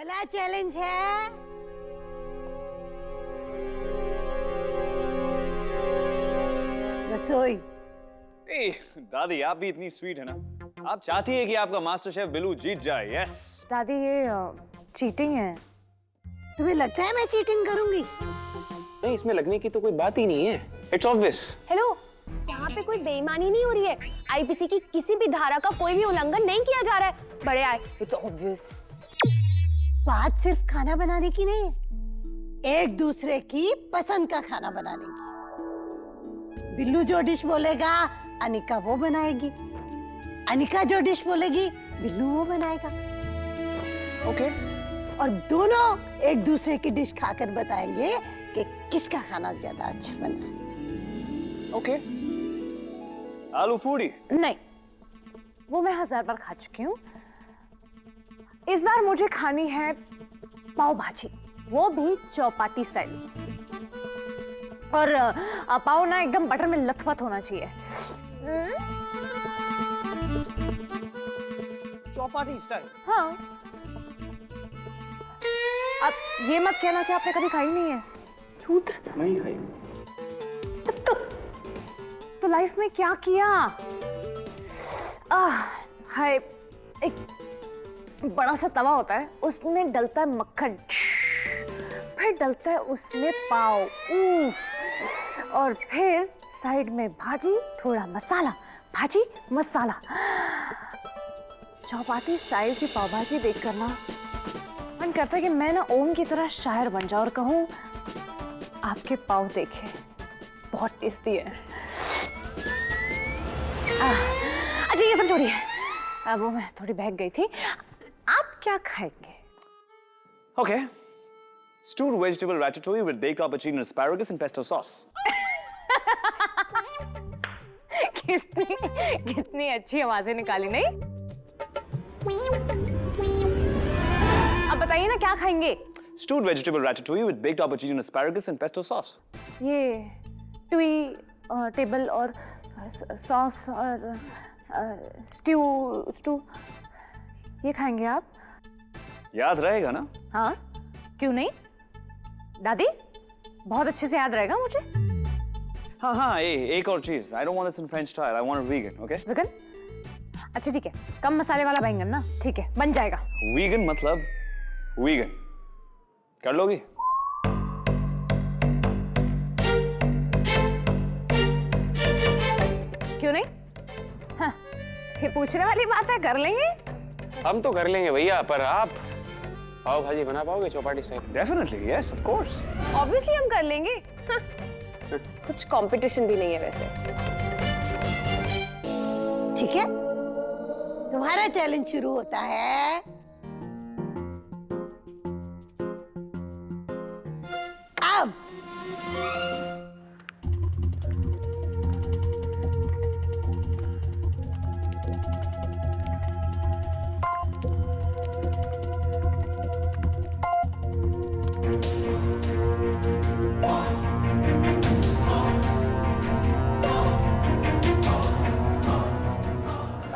पहला चैलेंज है रसोई। दादी आप भी इतनी स्वीट है ना, आप चाहती है कि आपका मास्टर शेफ बिल्लू जीत जाए। यस दादी ये चीटिंग है। तुम्हें लगता है मैं चीटिंग करूंगी? नहीं, इसमें लगने की तो कोई बात ही नहीं है। It's obvious. हेलो, यहाँ पे कोई बेईमानी नहीं हो रही है। आईपीसी की किसी भी धारा का कोई भी उल्लंघन नहीं किया जा रहा है। बड़े आए, इट्स ऑब्वियस। बात सिर्फ खाना बनाने की नहीं है, एक दूसरे की पसंद का खाना बनाने की। बिल्लू जो डिश बोलेगा अनिका वो बनाएगी, अनिका जो डिश बोलेगी बिल्लू वो बनाएगा। ओके। और दोनों एक दूसरे की डिश खाकर बताएंगे कि किसका खाना ज्यादा अच्छा बना है। ओके। आलू पूरी नहीं, वो मैं 1000 बार खा चुकी हूँ। इस बार मुझे खानी है पाव भाजी, वो भी चौपाटी स्टाइल। और पाव ना एकदम बटर में लथपथ होना चाहिए। चौपाटी स्टाइल। हाँ, अब ये मत कहना कि आपने कभी खाई नहीं है। शूद्र नहीं खाई। तो लाइफ में क्या किया? हाय, एक बड़ा सा तवा होता है, उसमें डलता है मक्खन, फिर डलता है उसमें पाव, और फिर साइड में भाजी, थोड़ा मसाला, भाजी मसाला। चौपाटी स्टाइल की पाव भाजी देखकर ना मन करता है कि मैं ना ओम की तरह शायर बन जाऊं और कहूं आपके पाव देखे बहुत टेस्टी है। अच्छा ये सब छोड़िए, अब वो मैं थोड़ी बहक गई थी। आप क्या खाएंगे? Okay. Stewed vegetable ratatouille with baked aubergine and asparagus and pesto sauce. कितनी अच्छी आवाजें निकाली नहीं? अब बताइए ना क्या खाएंगे? Stewed vegetable ratatouille with baked aubergine and asparagus and pesto sauce. ये टुई टेबल और सॉस और स्टू ये खाएंगे आप? याद रहेगा ना? हाँ, क्यों नहीं? दादी बहुत अच्छे से याद रहेगा मुझे। हाँ, एक और चीज। I don't want this in French style. I want it vegan, okay? Vegan? अच्छा ठीक है, कम मसाले वाला बैंगन ना, ठीक है बन जाएगा। Vegan मतलब vegan. कर लोगी? क्यों नहीं? हाँ, ये पूछने वाली बात है, कर लेंगे। हम तो कर लेंगे भैया, पर आप पाव भाजी बना पाओगे Chowpatty style? Definitely, yes, of course. Obviously हम कर लेंगे। कुछ कंपटीशन भी नहीं है वैसे। ठीक है, तुम्हारा चैलेंज शुरू होता है अब।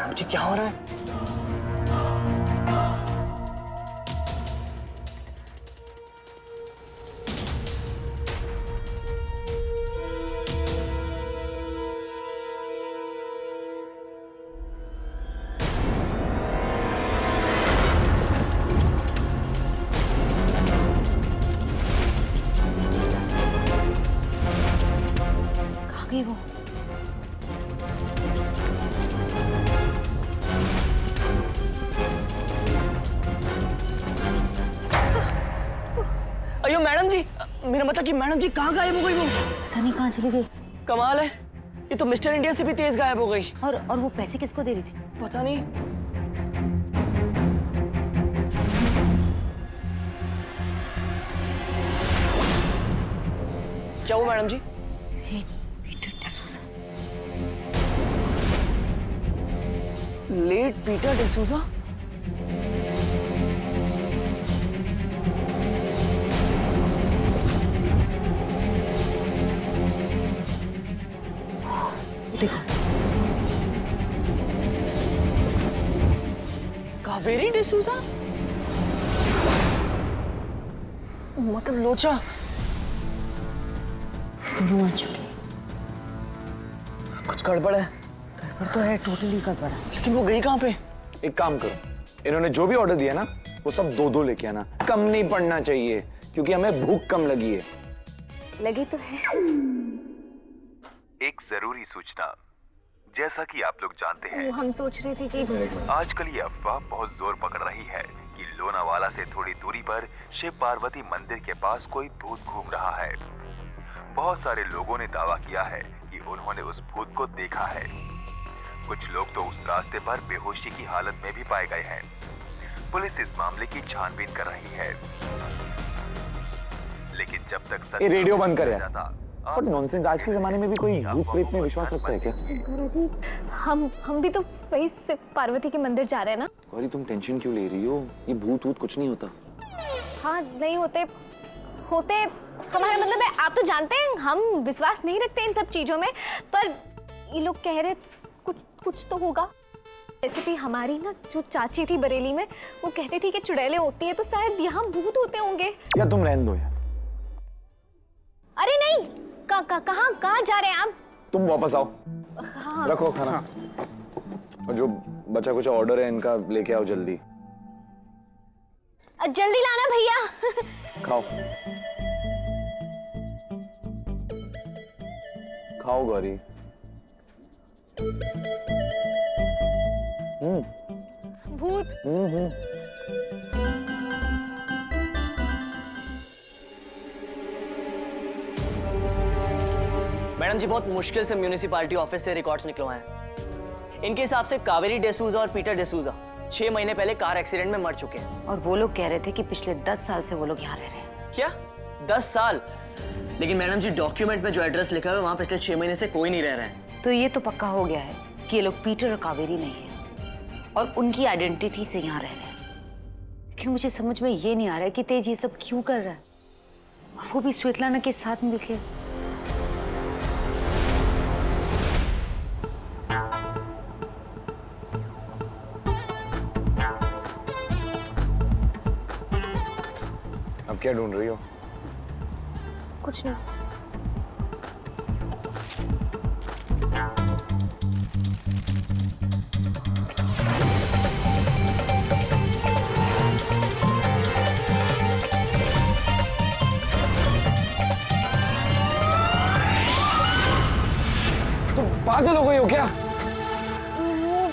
मुझे क्या हो रहा है? कहाँ गई वो? अयो मैडम जी, मेरा मतलब कि मैडम जी कहाँ गायब हो गई वो? पता नहीं कहाँ चली गई। कमाल है, ये तो मिस्टर इंडिया से भी तेज गायब हो गई। और वो पैसे किसको दे रही थी? पता नहीं। क्या हुआ madam ji? Peter D'Souza. Late Peter D'Souza? देखो कावेरी डिसूजा? मतलब लोचा। दोनों मर चुके। कुछ गड़बड़ है। गड़बड़ तो है, टोटली गड़बड़ है। लेकिन वो गई कहाँ पे? एक काम करो, इन्होंने जो भी ऑर्डर दिया ना वो सब 2-2 लेके आना। कम नहीं पड़ना चाहिए क्योंकि हमें भूख कम लगी है। लगी तो है। एक जरूरी सूचना, जैसा कि आप लोग जानते हैं, हम सोच रहे थे कि आजकल ये अफवाह बहुत जोर पकड़ रही है कि लोनावाला से थोड़ी दूरी पर शिव पार्वती मंदिर के पास कोई भूत घूम रहा है। बहुत सारे लोगों ने दावा किया है कि उन्होंने उस भूत को देखा है। कुछ लोग तो उस रास्ते पर बेहोशी की हालत में भी पाए गए हैं। पुलिस इस मामले की छानबीन कर रही है, लेकिन जब तक सच ये रेडियो बंद कर जाता, और नॉनसेंस। आज के जमाने में भी कोई भूत प्रेत में विश्वास रखता है क्या? गुरुजी, हम भी तो वही शिव पार्वती के मंदिर जा रहे हैं ना। गौरी तुम टेंशन क्यों ले रही हो? ये भूत वूत कुछ नहीं होता। हाँ, नहीं होते हमारा मतलब है, आप तो जानते हैं हम विश्वास नहीं रखते इन सब चीजों में, पर ये लोग कह रहे कुछ तो होगा। वैसे भी हमारी ना जो चाची थी बरेली में, वो कहती थी कि चुड़ैलें होती है, तो शायद यहाँ भूत होते होंगे। या तुम रहने दो यार। अरे नहीं, कहाँ जा रहे हैं आप? तुम वापस आओ। हाँ। रखो खाना। और जो बचा कुछ ऑर्डर है इनका लेके आओ जल्दी। जल्दी लाना भैया। खाओ खाओ गौरी। भूत। मैडम जी, बहुत मुश्किल से म्यूनिसिपैलिटी ऑफिस से रिकॉर्ड्स निकलवाए हैं। इनके हिसाब से कावेरी डेसूजा और पीटर डेसूजा 6 महीने पहले कार एक्सीडेंट में मर चुके हैं। और वो लोग कह रहे थे कि पिछले 10 साल से वो लोग यहाँ रह रहे हैं। क्या 10 साल? लेकिन मैडम जी, डॉक्यूमेंट में जो एड्रेस लिखा है वहाँ पिछले 6 महीने से कोई नहीं रह रहा है। तो ये तो पक्का हो गया है कि ये लोग पीटर और कावेरी नहीं है और उनकी आइडेंटिटी से यहाँ रह रहे हैं। लेकिन मुझे समझ में ये नहीं आ रहा है कि तेज ये सब क्यों कर रहा है, और वो भी स्वेतलाना के साथ मिलके। अब क्या ढूंढ रही हो? कुछ नहीं। तुम पागल हो गई हो क्या?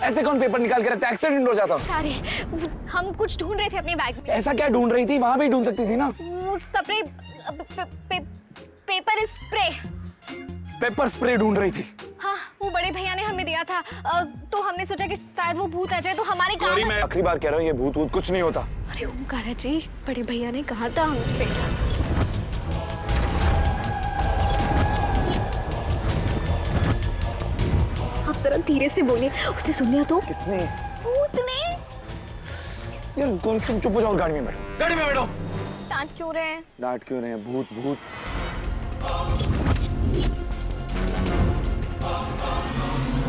ऐसे कौन पेपर निकाल के रखता है? एक्सीडेंट हो जाता। सारे हम कुछ ढूंढ रहे थे अपने बैग में। ऐसा क्या ढूंढ रही थी? वहां भी ढूंढ सकती थी ना। वो spray, paper spray. Paper spray ढूंढ रही थी। हाँ, वो बड़े भैया ने हमें दिया था, तो हमने सोचा कि शायद वो भूत आ जाए तो हमारे काम। गौरी, मैं आखिरी बार कह रहा हूँ, ये भूत वूत कुछ नहीं होता। अरे ओमकारा जी, बड़े भैया ने कहा था हमसे। आप जरा धीरे से बोलिए, उसने सुन लिया तो। किसने? भूत ने। यार गौरी, तुम चुप हो जाओ, गाड़ी में बैठो। गाड़ी में बैठो। डांट क्यों रहे हैं? डांट क्यों रहे हैं? भूत भूत।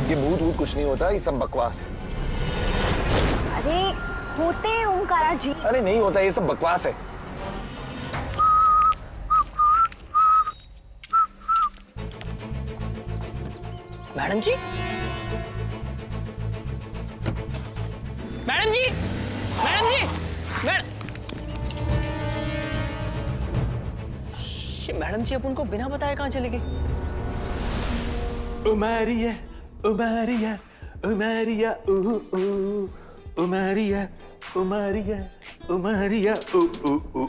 ये भूत वूत कुछ नहीं होता, ये सब बकवास है। अरे होते हैं ओमकारा जी। अरे नहीं होता, ये सब बकवास है। मैडम जी, मैडम जी, मैडम जी, ये मैडम जी अब उनको बिना बताए कहाँ चले गए? ओ मारिया, ओ मारिया, ओ मारिया, ओ ओ ओ मारिया, ओ मारिया, ओ मारिया, ओ ओ ओ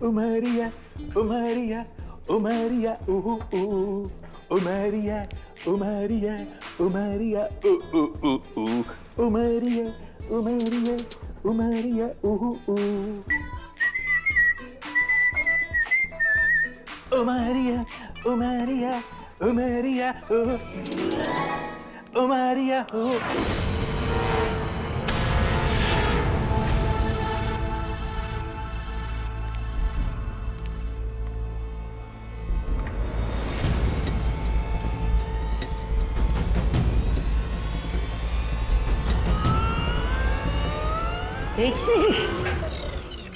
ओ मारिया, ओ मारिया, ओ मारिया, ओ ओ ओ मारिया, ओ मारिया, ओ मारिया, ओ ओ ओ ओ मारिया, ओ मारिया, ओ मारिया, ओ ओ ओ मारिया, ओ मारिया, ओ मारिया, ओ मारिया, ओ। रिच,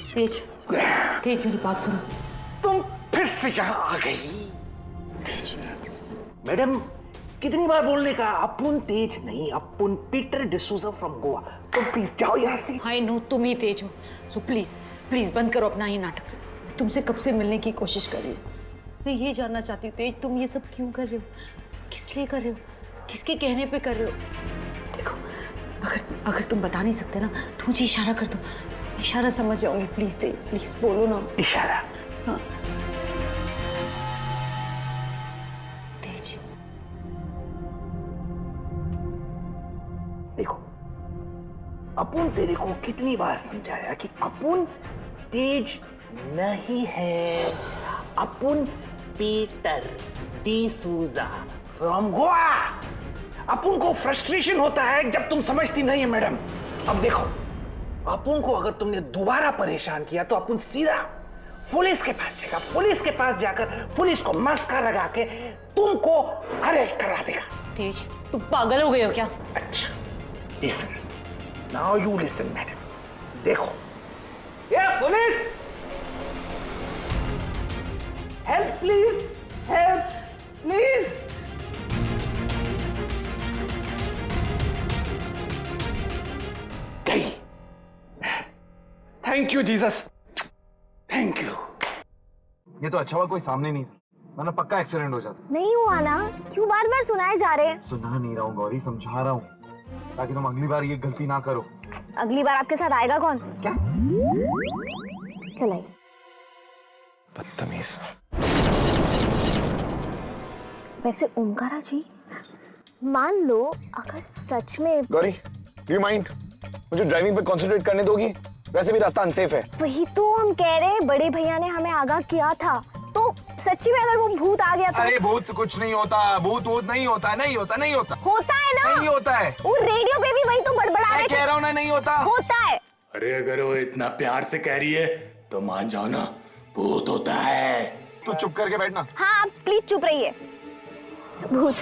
तेज, तेज मेरी बात सुनो। तुम फिर से यहाँ आ गई। तेज, मैडम कितनी बार बोलने का, अपुन तेज नहीं, अपुन पीटर डिसूजा फ्रॉम गोवा। तुम प्लीज जाओ यहाँ से। आई नो तुम ही तेज हो, सो प्लीज प्लीज बंद करो अपना ये नाटक। मैं तुमसे कब से मिलने की कोशिश कर रही हूँ। मैं ये जानना चाहती हूँ तेज, तुम ये सब क्यों कर रहे हो, किस लिए कर रहे हो, किसके कहने पे कर रहे हो? देखो अगर तुम बता नहीं सकते ना तो मुझे इशारा कर दो, इशारा समझ जाऊंगी। प्लीज तेज, प्लीज बोलो ना। इशारा? हाँ। तेज, देखो अपुन तेरे को कितनी बार समझाया कि अपुन तेज नहीं है, अपुन पीटर डिसूजा फ्रॉम गोवा। अपुन को फ्रस्ट्रेशन होता है जब तुम समझती नहीं है मैडम। अब देखो अपुन को अगर तुमने दोबारा परेशान किया तो अपुन सीधा पुलिस के पास जाएगा, पुलिस के पास जाकर पुलिस को मस्का लगा के तुमको अरेस्ट करा देगा। तेज तुम पागल हो गए हो क्या? अच्छा listen, now you listen madam. देखो ये police, help please, help please. गई। Thank you Jesus, thank you. ये तो अच्छा हुआ कोई सामने नहीं था, वरना पक्का एक्सीडेंट हो जाता। नहीं हुआ ना, क्यों बार बार सुनाए जा रहे हैं? सुना नहीं रहा हूँ गौरी, समझा रहा हूँ ताकि तुम अगली बार ये गलती ना करो। अगली बार आपके साथ आएगा कौन? क्या? चलाइए। बदतमीज। वैसे ओमकारा जी, मान लो अगर सच में गौरी, डू यू माइंड? मुझे ड्राइविंग पे कंसंट्रेट करने दोगी? वैसे भी रास्ता अनसेफ है। वही तो हम कह रहे हैं, बड़े भैया ने हमें आगाह किया था, तो सच्ची में अगर वो भूत आ गया तो? अरे भूत कुछ नहीं होता, भूत नहीं होता, नहीं होता, नहीं होता। होता है ना? नहीं होता है। वो रेडियो पे भी वही तो बड़बड़ा रहे थे। कह रहा हूँ ना, नहीं होता। होता है। अरे अगर वो इतना प्यार से कह रही है तो मान जाओ ना, भूत होता है। तू चुप करके बैठना। हाँ आप प्लीज चुप रहिए। भूत।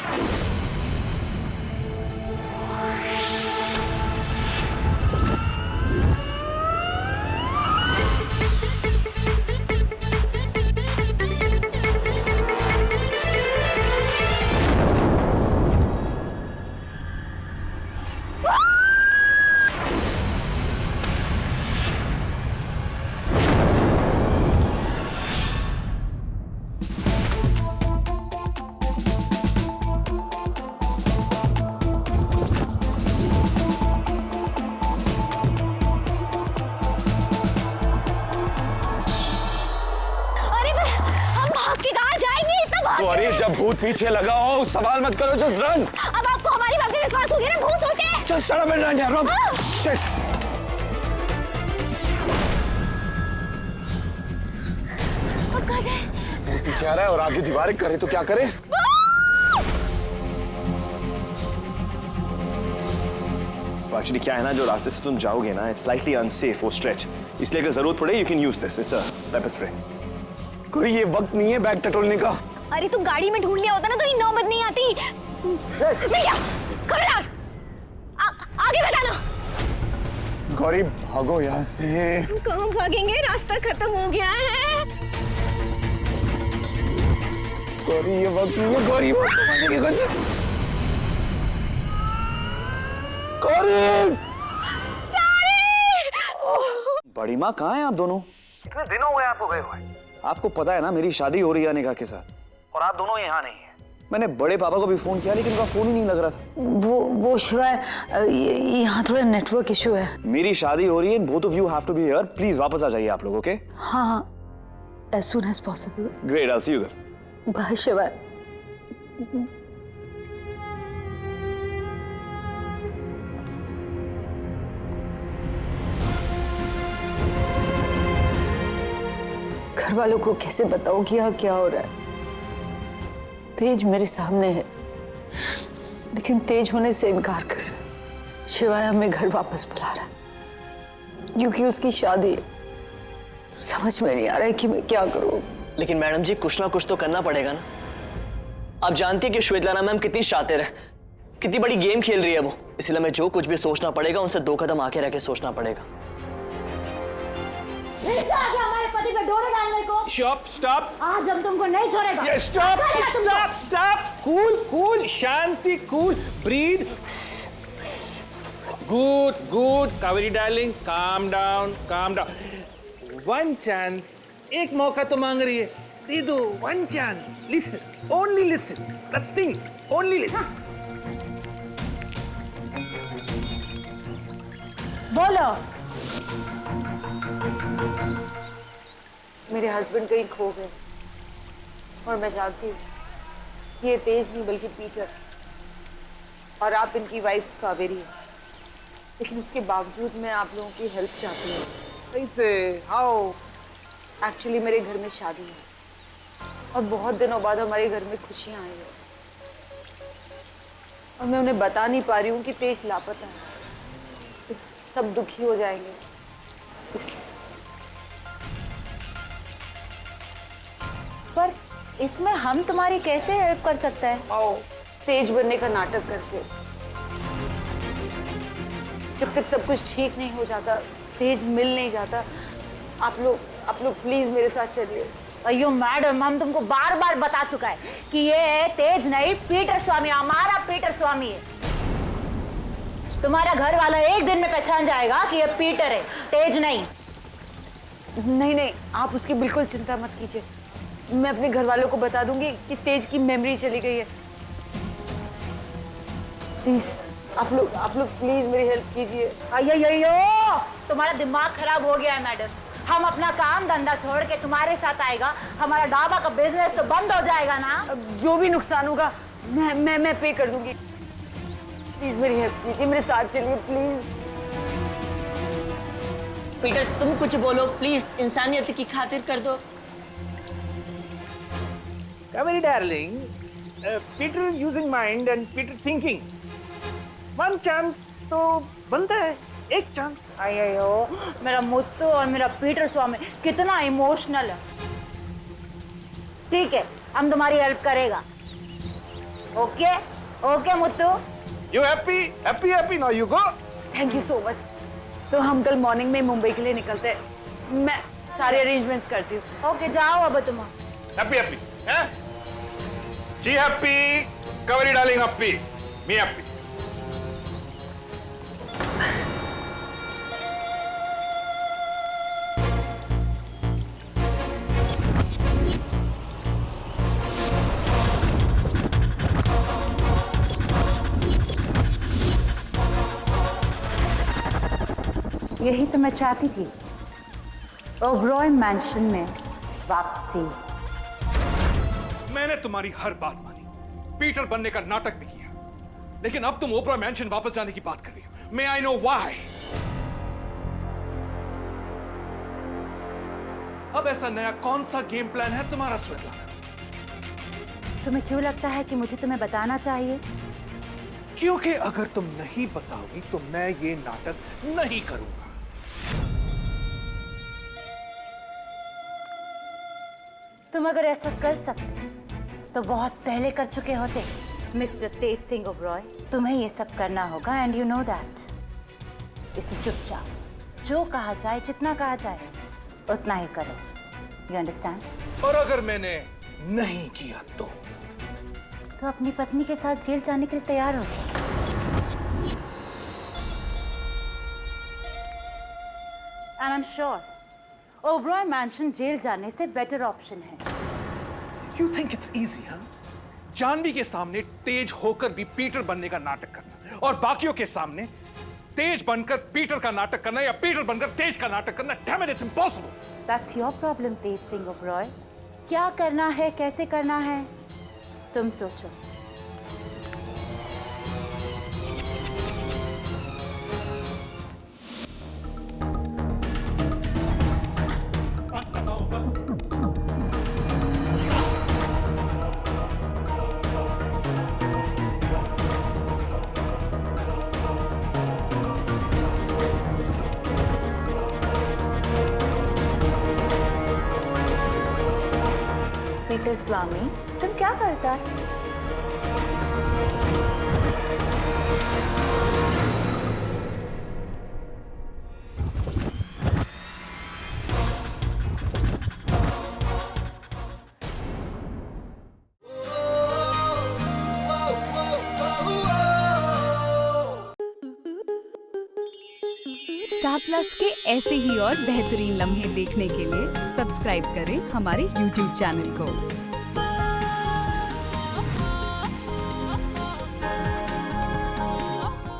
गौरी, जब भूत पीछे लगा हो सवाल मत करो, जस्ट रन। अब आपको हमारी बात पे विश्वास हो गया ना, भूत होते हैं। Just shut up and run यार। शिट। अब कहाँ जाए? भूत पीछे आ रहा है और आगे दीवारें करे तो क्या करे? एक्चुअली क्या है ना, जो रास्ते से तुम जाओगे ना, इट्स स्लाइटली अनसेफ वो स्ट्रेच, इसलिए अगर जरूरत पड़े you can use this, it's a paper spray. कोई ये वक्त नहीं है बैग टटोलने का। अरे तुम गाड़ी में ढूंढ लिया होता ना तो ये नौबत नहीं आती। भैया खबरदार, आगे बताना। गौरी भागो यहाँ से। कहाँ भागेंगे, रास्ता खत्म हो गया है। गौरी ये वक्त नहीं है, गौरी कुछ। गौरी! बड़ी माँ कहाँ हैं आप दोनों? कितने दिन हो गए आपको गए हुए? आपको पता है ना मेरी शादी हो रही है निकाह के साथ, और आप दोनों यहाँ नहीं हैं। मैंने बड़े पापा को भी फोन किया लेकिन उनका फोन ही नहीं लग रहा था। वो शिवाय, यहाँ थोड़ा नेटवर्क इशू है। मेरी शादी हो रही है, both of you have to be here, please वापस आ जाइए आप लोग, ओके? हाँ, as soon as possible. Great, I'll see you there. Bye Shivaay. घर वालों को कैसे बताऊं कि यहाँ क्या हो रहा है? तेज मेरे सामने है, लेकिन तेज होने से इनकार कर रहा है। शिवाय हमें घर वापस बुला रहा है क्योंकि उसकी शादी है। समझ में नहीं आ रहा है कि मैं क्या करूं। लेकिन मैडम जी कुछ ना कुछ तो करना पड़ेगा ना। आप जानती है कि श्वेतलाना मैम कितनी शातिर है, कितनी बड़ी गेम खेल रही है वो, इसलिए हमें जो कुछ भी सोचना पड़ेगा उनसे 2 कदम आगे रह के सोचना पड़ेगा। हमारे पति पे डोरे डालने को। स्टॉप आज हम तुमको नहीं छोड़ेगा। स्टॉप कूल शांति cool breathe good Kaveri darling calm down one chance एक मौका तो मांग रही है दे दो one chance listen only listen nothing only listen बोलो। मेरे हस्बैंड कहीं खो गए और मैं जानती हूँ ये तेज नहीं बल्कि पीटर और आप इनकी वाइफ कावेरी है, लेकिन उसके बावजूद मैं आप लोगों की हेल्प चाहती हूँ। कैसे हाउ एक्चुअली मेरे घर में शादी है और बहुत दिनों बाद हमारे घर में खुशियाँ आई हैं और मैं उन्हें बता नहीं पा रही हूँ कि तेज लापता है, तो सब दुखी हो जाएंगे इसलिए। पर इसमें हम तुम्हारी कैसे हेल्प कर सकते हैं? आओ तेज बनने का नाटक करके जब तक सब कुछ ठीक नहीं हो जाता, तेज मिल नहीं जाता, आप लोग प्लीज मेरे साथ चलिए। अयो मैडम, हम तुमको बार बार बता चुका है कि ये तेज नहीं पीटर स्वामी, हमारा पीटर स्वामी है। तुम्हारा घर वाला एक दिन में पहचान जाएगा कि ये पीटर है, तेज नहीं। नहीं, आप उसकी बिल्कुल चिंता मत कीजिए। मैं अपने घर वालों को बता दूंगी कि तेज की मेमोरी चली गई है। प्लीज आप लोग प्लीज मेरी हेल्प कीजिए। अयो तुम्हारा दिमाग खराब हो गया है मैडम। हम अपना काम धंधा छोड़ के तुम्हारे साथ आएगा, हमारा ढाबा का बिजनेस तो बंद हो जाएगा ना। जो भी नुकसान होगा मैं पे कर दूंगी। प्लीज मेरी हेल्प कीजिए, मेरे साथ चलिए प्लीज। पीटर तुम कुछ बोलो प्लीज, इंसानियत की खातिर कर दो। Kaveri darling Peter using mind and Peter thinking one chance तो बनता है, एक चांस। अयो मेरा मुत्तू और मेरा पीटर स्वामी कितना इमोशनल है। ठीक है, हम तुम्हारी हेल्प करेगा। Okay Muthu. You happy now you go. Thank you so much. तो हम कल मॉर्निंग में मुंबई के लिए निकलते हैं, मैं सारे अरेंजमेंट्स करती हूँ। ओके जाओ अब तुम। हैप्पी हैं? जी happy, Kaveri darling happy, me happy. यही तो मैं चाहती थी, ओबरॉय मैंशन में वापसी। मैंने तुम्हारी हर बात मानी, पीटर बनने का नाटक भी किया, लेकिन अब तुम ओबरॉय मैंशन वापस जाने की बात कर रही हो। मे आई नो व्हाई? अब ऐसा नया कौन सा गेम प्लान है तुम्हारा स्वेतलाना? तुम्हें क्यों लगता है कि मुझे तुम्हें बताना चाहिए? क्योंकि अगर तुम नहीं बताओगी तो मैं ये नाटक नहीं करूंगा। तुम अगर ऐसा कर सकते तो बहुत पहले कर चुके होते मिस्टर तेज सिंह ओबरॉय। तुम्हें ये सब करना होगा एंड यू नो दैट। इसलिए चुपचाप जो कहा जाए, जितना कहा जाए उतना ही करो। You understand? और अगर मैंने नहीं किया तो अपनी पत्नी के साथ जेल जाने के लिए तैयार हो जाओ। And I am sure Oberoi mansion jail जाने से बेटर ऑप्शन है। You think it's easy? हाँ, जानवी के सामने तेज होकर भी पीटर बनने का नाटक करना और बाकियों के सामने तेज बनकर पीटर का नाटक करना या पीटर बनकर तेज का नाटक करना। Damn it, it's impossible. That's your problem Tej Singh Oberoi. क्या करना है, कैसे करना है, तुम सोचो। पीटर स्वामी, तुम क्या करता है? स्टार प्लस के ऐसे ही और बेहतरीन लम्हे देखने के लिए सब्सक्राइब करें हमारे YouTube चैनल को।